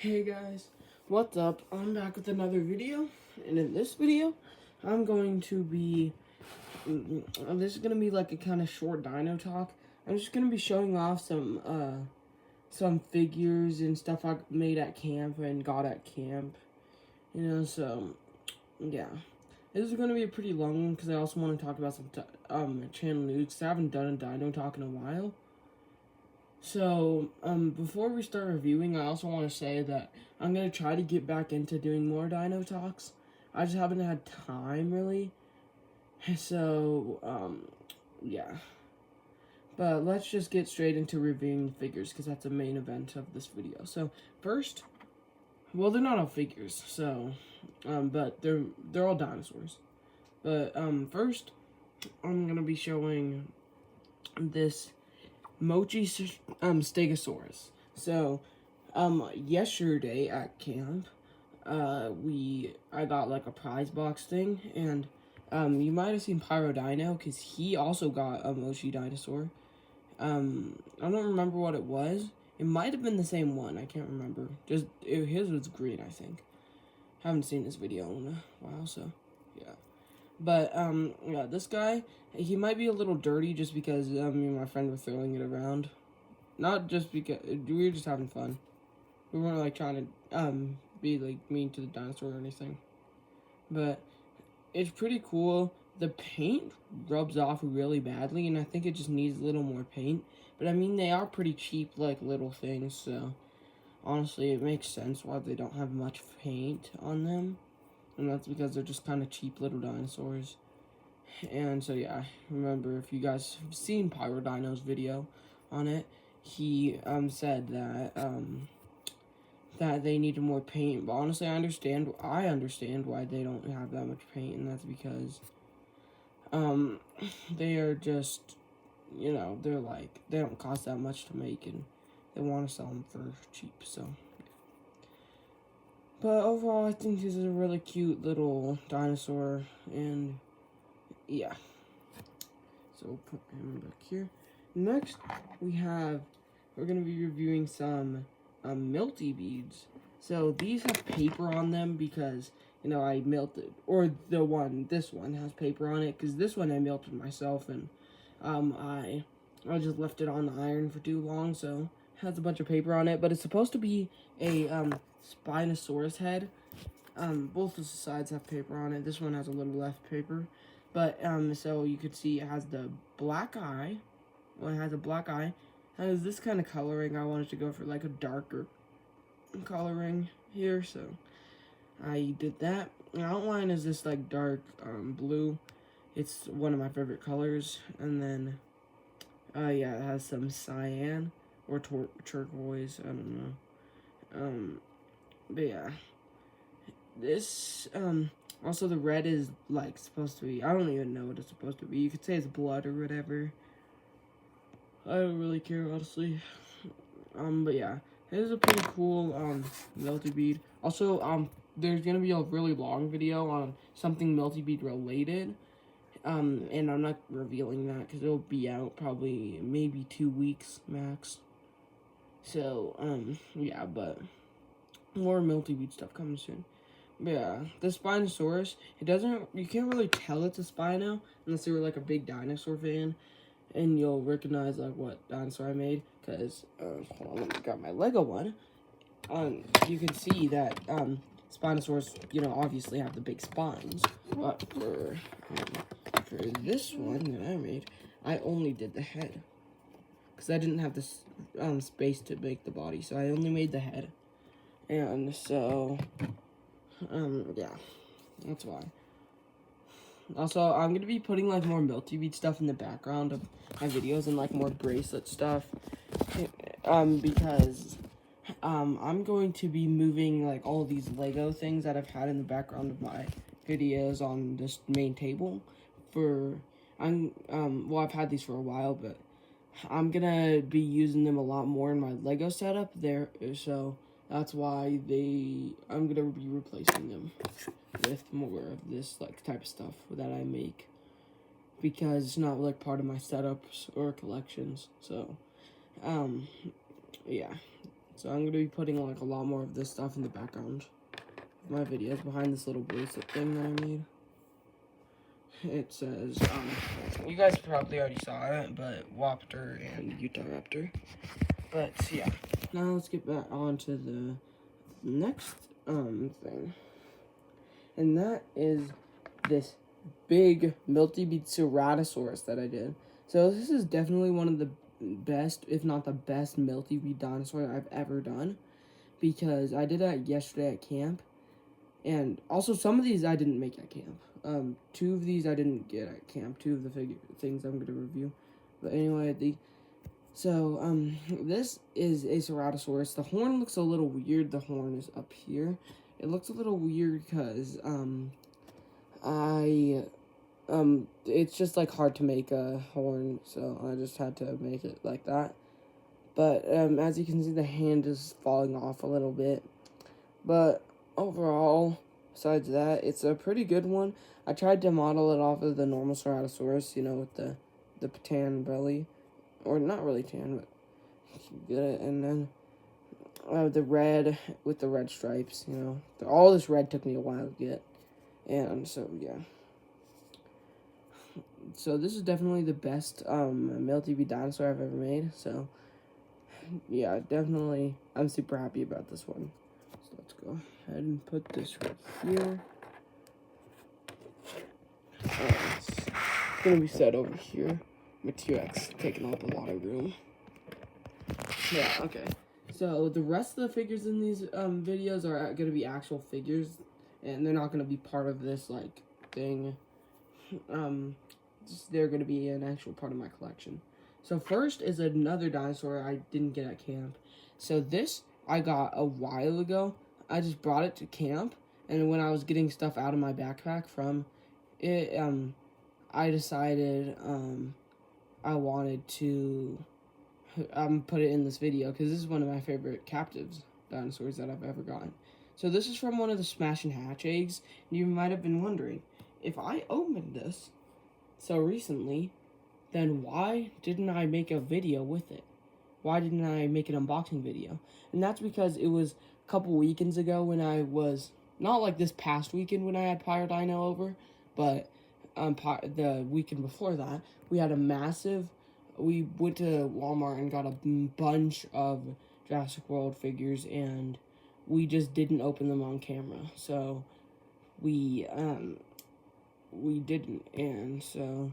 Hey guys, what's up? I'm back with another video, and in this video, I'm going to be, this is going to be like a kind of short dino talk. I'm just going to be showing off some figures and stuff I made at camp and got at camp, so, yeah. This is going to be a pretty long one, because I also want to talk about some, channel news, because I haven't done a dino talk in a while. So, before we start reviewing, I also want to say that I'm going to try to get back into doing more dino talks. I just haven't had time, really. So, yeah. But let's just get straight into reviewing the figures, because that's the main event of this video. So, first, well, they're not all figures, so, but they're all dinosaurs. But, first, I'm going to be showing this Mochi Stegosaurus. So, yesterday at camp, I got like a prize box thing, and you might have seen Pyro Dino, because he also got a Mochi dinosaur. I don't remember what it was. It might have been the same one. I can't remember. His was green, I think. Haven't seen this video in a while, so yeah. But, yeah, this guy, he might be a little dirty just because me and my friend were throwing it around. Not just because, we were just having fun. We weren't, like, trying to, be, like, mean to the dinosaur or anything. But, it's pretty cool. The paint rubs off really badly, and I think it just needs a little more paint. But, I mean, they are pretty cheap, like, little things, so honestly, it makes sense why they don't have much paint on them. And that's because they're just kind of cheap little dinosaurs. And so yeah, remember, if you guys have seen Pyro Dino's video on it, he said that that they needed more paint. But honestly, I understand why they don't have that much paint, and that's because they are just, they don't cost that much to make, and they want to sell them for cheap. So but overall, I think this is a really cute little dinosaur, and yeah. So we'll put him back here. Next, we're going to be reviewing some Milty beads. So these have paper on them because, I melted, or this one has paper on it, because this one I melted myself, and I just left it on the iron for too long, so it has a bunch of paper on it, but it's supposed to be a Spinosaurus head. Both of the sides have paper on it. This one has a little left paper. But, so you could see it has the black eye. Well, it has a black eye. It has this kind of coloring. I wanted to go for, like, a darker coloring here, so I did that. The outline is this, like, dark, blue. It's one of my favorite colors. And then, yeah, it has some cyan or turquoise. I don't know. But yeah, this, also the red is, like, supposed to be, I don't even know what it's supposed to be. You could say it's blood or whatever. I don't really care, honestly. But yeah, it is a pretty cool, Melty bead. Also, there's gonna be a really long video on something Melty bead related. And I'm not revealing that, because it'll be out probably maybe 2 weeks max. So, yeah, but more Milty-Bead stuff coming soon. But yeah, the Spinosaurus, you can't really tell it's a Spino unless you were like a big dinosaur fan, and you'll recognize like what dinosaur I made, because, hold on, let me grab my Lego one. You can see that, Spinosaurus, obviously have the big spines, but for this one that I made, I only did the head, because I didn't have this, space to make the body, so I only made the head. And so, yeah, that's why. Also, I'm going to be putting, like, more Milty Bead stuff in the background of my videos, and, like, more bracelet stuff, because, I'm going to be moving, like, all these Lego things that I've had in the background of my videos on this main table well, I've had these for a while, but I'm going to be using them a lot more in my Lego setup there, so that's why I'm going to be replacing them with more of this, like, type of stuff that I make, because it's not, like, part of my setups or collections. So, yeah. So I'm going to be putting like a lot more of this stuff in the background of my videos behind this little bracelet thing that I made. It says, you guys probably already saw it, but Waptor and Utah Raptor. But yeah, now let's get back on to the next thing. And that is this big Milty-Beat Ceratosaurus that I did. So this is definitely one of the best, if not the best, Milty-Beat dinosaur I've ever done. Because I did that yesterday at camp. And also some of these I didn't make at camp. 2 of these I didn't get at camp. 2 of the things I'm going to review. But anyway, this is a Ceratosaurus. The horn looks a little weird. The horn is up here. It looks a little weird because, it's just, like, hard to make a horn, so I just had to make it like that. But, as you can see, the hand is falling off a little bit. But overall, besides that, it's a pretty good one. I tried to model it off of the normal Ceratosaurus, you know, with the tan belly. Or not really tan, but get it. And then the red with the red stripes, you know. All this red took me a while to get. And so, yeah. So this is definitely the best Milty-Beat dinosaur I've ever made. So, yeah, definitely, I'm super happy about this one. So let's go ahead and put this right here. It's going to be set over here. My T-Rex taking up a lot of room. Yeah, okay. So the rest of the figures in these videos are going to be actual figures, and they're not going to be part of this like thing. They're going to be an actual part of my collection. So first is another dinosaur I didn't get at camp. So this I got a while ago. I just brought it to camp, and when I was getting stuff out of my backpack from it, I decided I wanted to put it in this video because this is one of my favorite captives dinosaurs that I've ever gotten. So this is from one of the Smash and Hatch eggs. You might have been wondering, if I opened this so recently, then why didn't I make a video with it? Why didn't I make an unboxing video? And that's because it was a couple weekends ago when I was, not like this past weekend when I had Pyro Dino over, but the weekend before that, we had a massive, we went to Walmart and got a bunch of Jurassic World figures, and we just didn't open them on camera. So we didn't, and so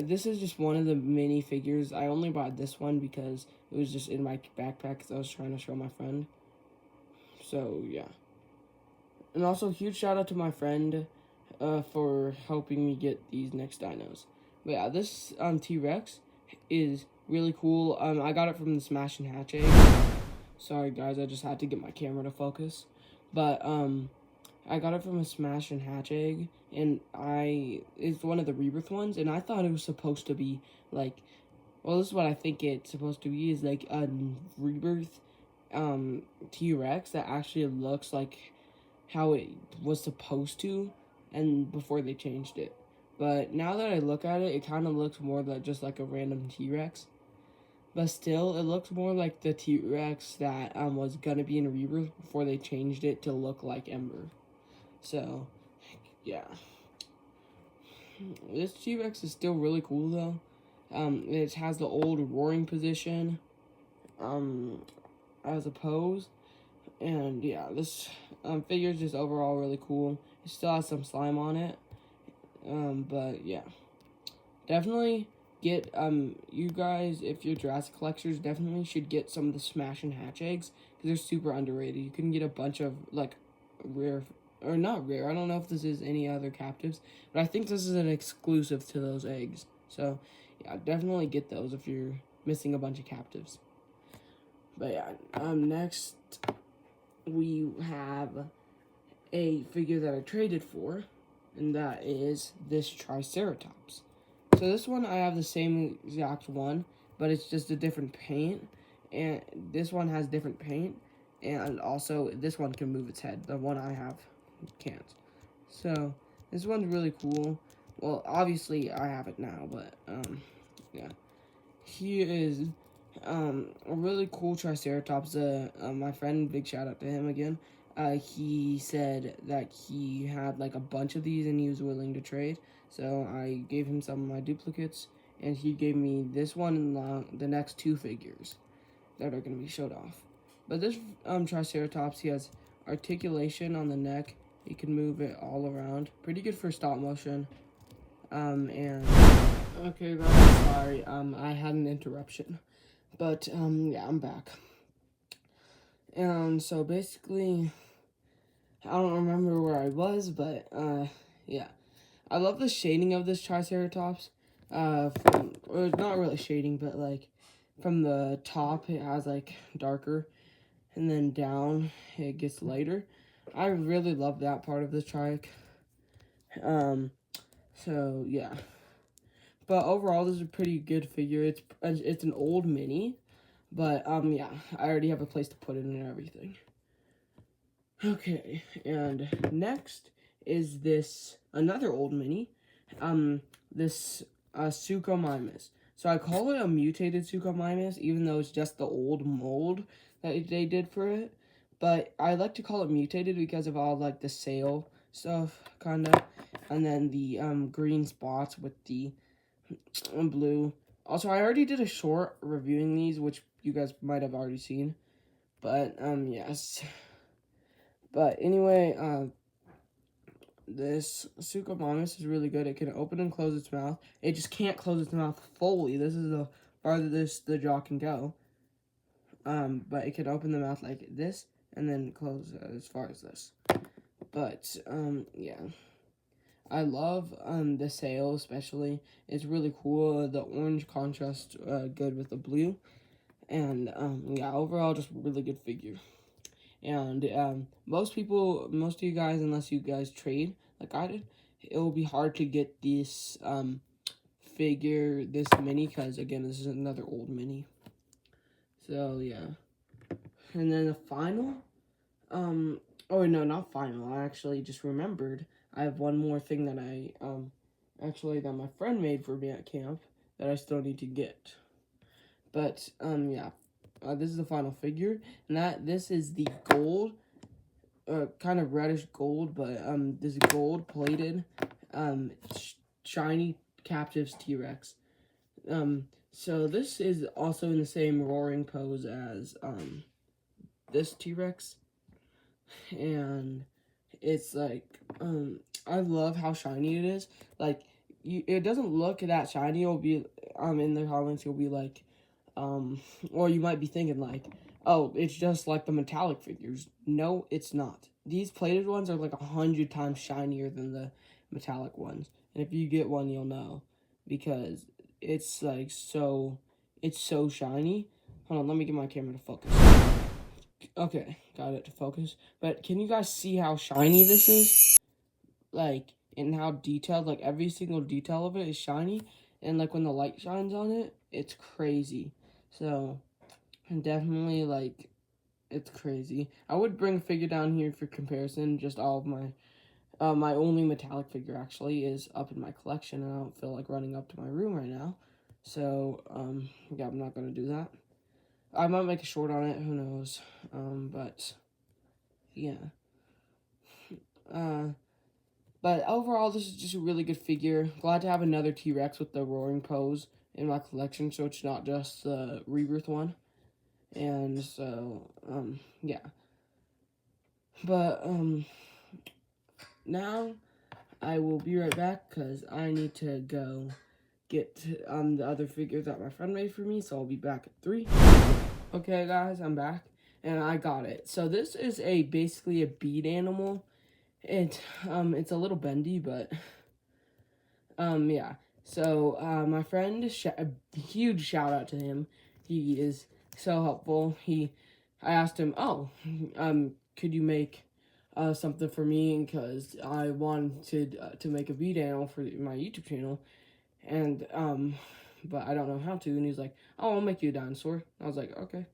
this is just one of the mini figures. I only bought this one because it was just in my backpack because I was trying to show my friend. So yeah. And also, huge shout out to my friend for helping me get these next dinos. But yeah, this T-Rex is really cool. I got it from the Smash and Hatch egg. Sorry guys, I just had to get my camera to focus. But I got it from a Smash and Hatch egg, and it's one of the rebirth ones, and I thought it was supposed to be like, well, this is what I think it's supposed to be, is like a rebirth T-Rex that actually looks like how it was supposed to, and before they changed it. But now that I look at it, it kind of looks more like just like a random T-Rex. But still, it looks more like the T-Rex that was gonna be in a rebirth before they changed it to look like Ember. So, yeah. This T-Rex is still really cool though. It has the old roaring position as a pose. And yeah, this figure is just overall really cool. It still has some slime on it. But yeah. Definitely get, you guys, if you're Jurassic collectors, definitely should get some of the Smash and Hatch eggs, because they're super underrated. You can get a bunch of, like, rare, or not rare, I don't know if this is any other captives, but I think this is an exclusive to those eggs. So, yeah, definitely get those if you're missing a bunch of captives. But yeah, next, we have a figure that I traded for, and that is this Triceratops. So this one, I have the same exact one, but it's just a different paint. And this one has different paint. And also, this one can move its head. The one I have can't. So, this one's really cool. Well, obviously, I have it now, but, yeah. He is A really cool Triceratops. My friend, big shout out to him again. He said that he had like a bunch of these and he was willing to trade. So I gave him some of my duplicates, and he gave me this one and the next 2 figures that are going to be showed off. But this Triceratops, he has articulation on the neck. He can move it all around. Pretty good for stop motion. And okay, guys, sorry. I had an interruption. But yeah, I'm back. And so basically, I don't remember where I was, but yeah. I love the shading of this Triceratops. Or not really shading, but like from the top it has like darker, and then down it gets lighter. I really love that part of the trike. So yeah. But overall, this is a pretty good figure. It's an old mini, but yeah, I already have a place to put it and everything. Okay, and next is this another old mini, this Suchomimus. So I call it a mutated Suchomimus, even though it's just the old mold that they did for it. But I like to call it mutated because of all like the sail stuff, kinda, and then the green spots with the blue. Also, I already did a short reviewing these, which you guys might have already seen. But yes. But anyway, this Suchomimus is really good. It can open and close its mouth. It just can't close its mouth fully. This is the farthest the jaw can go. But it can open the mouth like this and then close as far as this. But yeah. I love the sail especially. It's really cool. The orange contrast good with the blue. And yeah, overall just really good figure. And most of you guys, unless you guys trade like I did, it will be hard to get this figure, this mini, because again, this is another old mini. So yeah. And then the final, oh no, not final. I actually just remembered. I have one more thing that actually that my friend made for me at camp that I still need to get. But yeah. This is the final figure, and this is the gold, kind of reddish gold, but this gold plated, shiny Captives T-Rex. So this is also in the same roaring pose as this T-Rex, and it's like I love how shiny it is. Like it doesn't look that shiny. It'll be in the comments. You'll be like. Or you might be thinking like, oh, it's just like the metallic figures. No, it's not. These plated ones are like 100 times shinier than the metallic ones. And if you get one, you'll know. Because it's like it's so shiny. Hold on, let me get my camera to focus. Okay, got it to focus. But can you guys see how shiny this is? Like, and how detailed, like every single detail of it is shiny. And like when the light shines on it, it's crazy. So, definitely, like, it's crazy. I would bring a figure down here for comparison. Just all of my, my only metallic figure, actually, is up in my collection. And I don't feel like running up to my room right now. So, yeah, I'm not going to do that. I might make a short on it. Who knows? But, yeah. But overall, this is just a really good figure. Glad to have another T-Rex with the roaring pose in my collection, so it's not just the Rebirth one. And so, yeah. But, now I will be right back because I need to go get the other figures that my friend made for me, so I'll be back at 3. Okay, guys, I'm back, and I got it. So this is basically a bead animal. It's a little bendy, but, yeah. So, my friend, a huge shout out to him. He is so helpful. I asked him, oh, could you make, something for me? Because I wanted to make a bead animal for my YouTube channel. And, but I don't know how to. And he's like, oh, I'll make you a dinosaur. I was like, okay.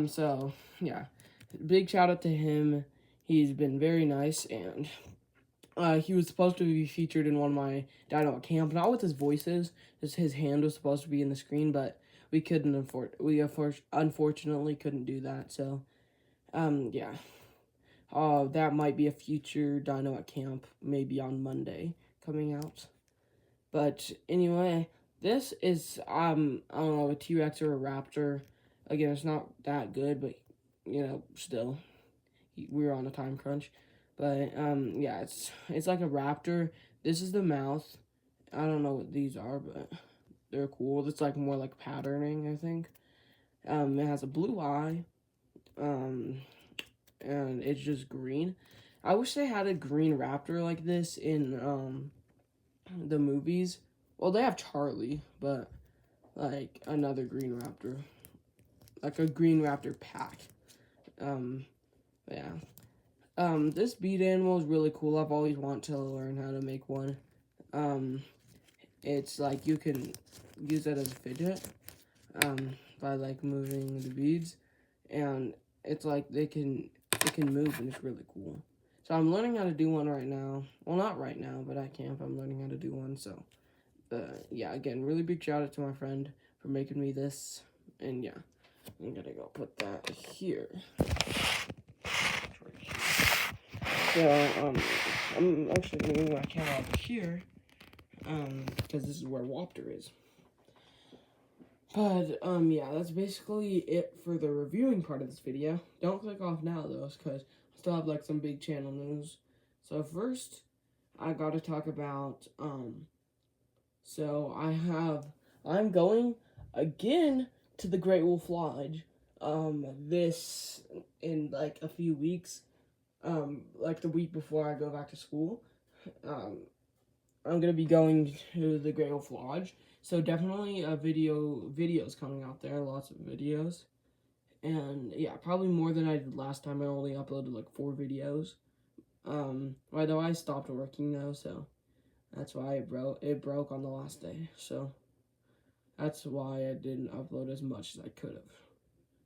So, yeah. Big shout out to him. He's been very nice, and he was supposed to be featured in one of my Dino at camp, not with his voices, just his hand was supposed to be in the screen, but we unfortunately couldn't do that. So, yeah. That might be a future Dino at Camp, maybe on Monday coming out. But anyway, this is I don't know, a T-Rex or a Raptor. Again, it's not that good, but still, we were on a time crunch. But yeah, it's like a raptor. This is the mouth. I don't know what these are, but they're cool. It's like more like patterning, I think. It has a blue eye. And it's just green. I wish they had a green raptor like this in the movies. Well, they have Charlie, but like another green raptor, like a green raptor pack. Yeah. This bead animal is really cool. I've always wanted to learn how to make one. It's like you can use it as a fidget, by like moving the beads, and it's like it can move, and it's really cool. So I'm learning how to do one right now. Well, not right now, but at camp I'm learning how to do one. So, yeah, again, really big shout out to my friend for making me this, and yeah, I'm gonna go put that here. So, I'm actually gonna move my camera over here, because this is where Wapter is. But, yeah, that's basically it for the reviewing part of this video. Don't click off now, though, because I still have, like, some big channel news. So, first, I gotta talk about, so I'm going again to the Great Wolf Lodge, this, in, like, a few weeks, like, the week before I go back to school. I'm gonna be going to the Great Wolf Lodge, so definitely videos coming out there, lots of videos, and yeah, probably more than I did last time. I only uploaded like 4 videos. Although I stopped working though, so that's why it broke on the last day. So that's why I didn't upload as much as I could have.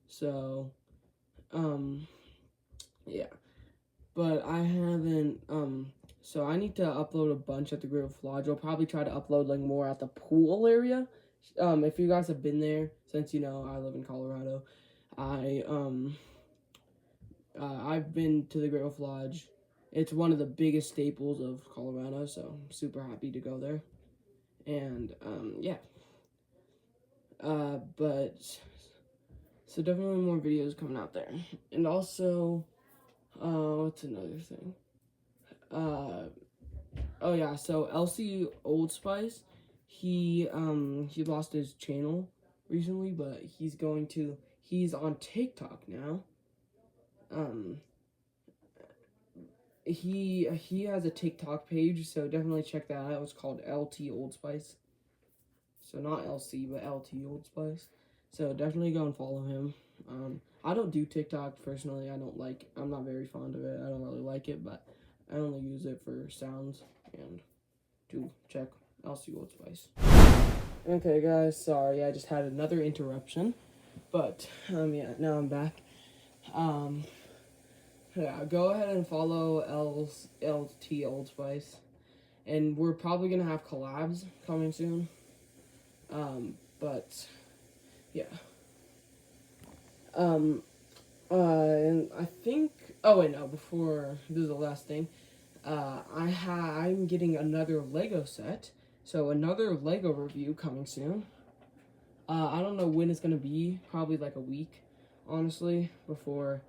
So, yeah, but I haven't so I need to upload a bunch at the Great Wolf Lodge. I'll probably try to upload like more at the pool area. If you guys have been there, since I live in Colorado, I've been to the Great Wolf Lodge. It's one of the biggest staples of Colorado, so I'm super happy to go there. And yeah. But so definitely more videos coming out there. And also, what's another thing? Oh yeah, so LC Old Spice, he lost his channel recently, but he's on TikTok now. He has a TikTok page, so definitely check that out. It's called LT Old Spice. So not LC, but LT Old Spice. So definitely go and follow him. I don't do TikTok personally. I'm not very fond of it. I don't really like it, but I only use it for sounds and to check LC Old Spice. Okay, guys, sorry, I just had another interruption, but yeah, now I'm back. Yeah, go ahead and follow LT Old Spice, and we're probably gonna have collabs coming soon. But yeah. And I think. Oh wait, no. Before this is the last thing. I'm getting another Lego set, so another Lego review coming soon. I don't know when it's gonna be. Probably like a week, honestly, before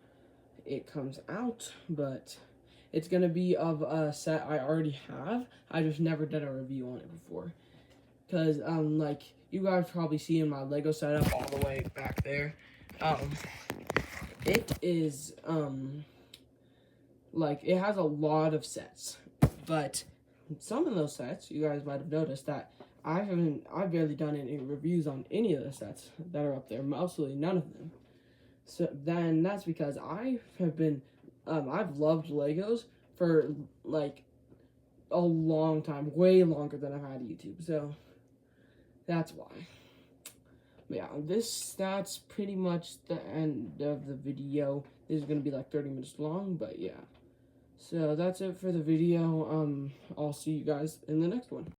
it comes out. But it's gonna be of a set I already have. I just never did a review on it before. Cause like you guys probably see in my Lego setup all the way back there. It is like it has a lot of sets, but some of those sets you guys might have noticed that I've barely done any reviews on any of the sets that are up there. Mostly none of them. So then that's because I have been I've loved Legos for like a long time, way longer than I've had YouTube. So that's why. But yeah, that's pretty much the end of the video. This is gonna be like 30 minutes long, but yeah. So that's it for the video. I'll see you guys in the next one.